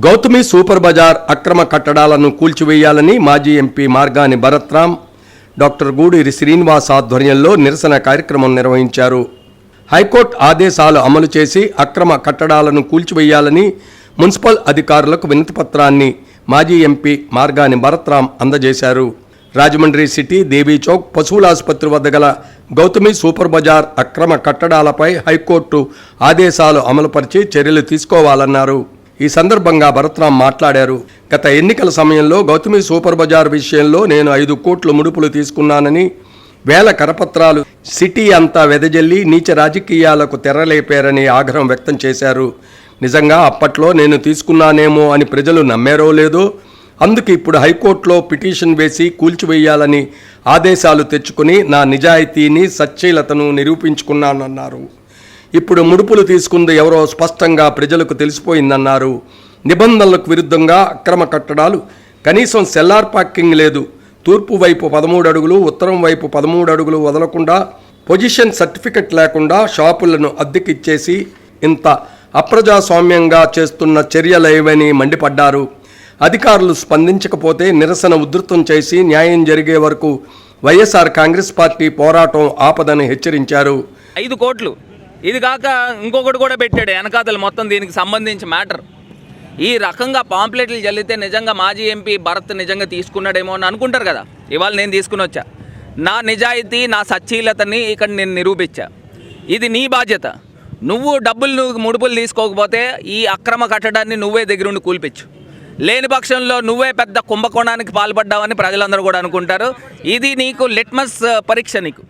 Gautami super Bazar అక్రమ కట్టడాలను కూల్చివేయాలని మాజీ ఎంపీ మార్గాని భరత్రామ్, డాక్టర్ గూడూరి శ్రీనివాస్ ఆధ్వర్యంలో నిరసన కార్యక్రమం నిర్వహించారు. హైకోర్టు ఆదేశాలు అమలు చేసి అక్రమ కట్టడాలను కూల్చివేయాలని మున్సిపల్ అధికారులకు వినతిపత్రాన్ని మాజీ ఎంపీ మార్గాని భరత్రామ్ అందజేశారు. రాజమండ్రి సిటీ, దేవీ చౌక్, పశువుల ఆసుపత్రి వద్ద గల గౌతమి సూపర్ బజార్ అక్రమ కట్టడాలపై హైకోర్టు ఆదేశాలు అమలుపరిచి చర్యలు తీసుకోవాలన్నారు. ఈ సందర్భంగా భరత్రామ్ మాట్లాడారు. గత ఎన్నికల సమయంలో గౌతమి సూపర్ బజార్ విషయంలో నేను 5 కోట్ల ముడుపులు తీసుకున్నానని, వేల కరపత్రాలు సిటీ అంతా వెదజల్లి నీచ రాజకీయాలకు తెరలేపారని ఆగ్రహం వ్యక్తం చేశారు. నిజంగా అప్పట్లో నేను తీసుకున్నానేమో అని ప్రజలు నమ్మారో లేదో, అందుకు ఇప్పుడు హైకోర్టులో పిటిషన్ వేసి కూల్చివేయాలని ఆదేశాలు తెచ్చుకుని నా నిజాయితీని, సచ్చీలతను నిరూపించుకున్నానన్నారు. ఇప్పుడు ముడుపులు తీసుకుంది ఎవరో స్పష్టంగా ప్రజలకు తెలిసిపోయిందన్నారు. నిబంధనలకు విరుద్ధంగా అక్రమ కట్టడాలు, కనీసం సెల్లార్ పార్కింగ్ లేదు, తూర్పు వైపు 13 అడుగులు, ఉత్తరం వైపు 13 అడుగులు వదలకుండా, పొజిషన్ సర్టిఫికెట్ లేకుండా షాపులను అద్దెకిచ్చేసి ఇంత అప్రజాస్వామ్యంగా చేస్తున్న చర్యలేవని మండిపడ్డారు. అధికారులు స్పందించకపోతే నిరసన ఉధృతం చేసి న్యాయం జరిగే వరకు వైఎస్ఆర్ కాంగ్రెస్ పార్టీ పోరాటం ఆపదని హెచ్చరించారు. 5 కోట్లు ఇది కాక ఇంకొకటి కూడా పెట్టాడు వెనకాతలు మొత్తం దీనికి సంబంధించి మ్యాటర్. ఈ రకంగా పాంప్లెట్లు చల్లితే నిజంగా మాజీ ఎంపీ భరత్ నిజంగా తీసుకున్నాడేమో అని అనుకుంటారు కదా. ఇవాళ నేను తీసుకుని వచ్చా, నా నిజాయితీ, నా సచ్చీలతని ఇక్కడ నేను నిరూపించా. ఇది నీ బాధ్యత. నువ్వు ముడుపులు తీసుకోకపోతే ఈ అక్రమ కట్టడాన్ని నువ్వే దగ్గరుండి కూల్పించు. లేని పక్షంలో నువ్వే పెద్ద కుంభకోణానికి పాల్పడ్డావని ప్రజలందరూ కూడా అనుకుంటారు. ఇది నీకు లిట్మస్ పరీక్ష నీకు.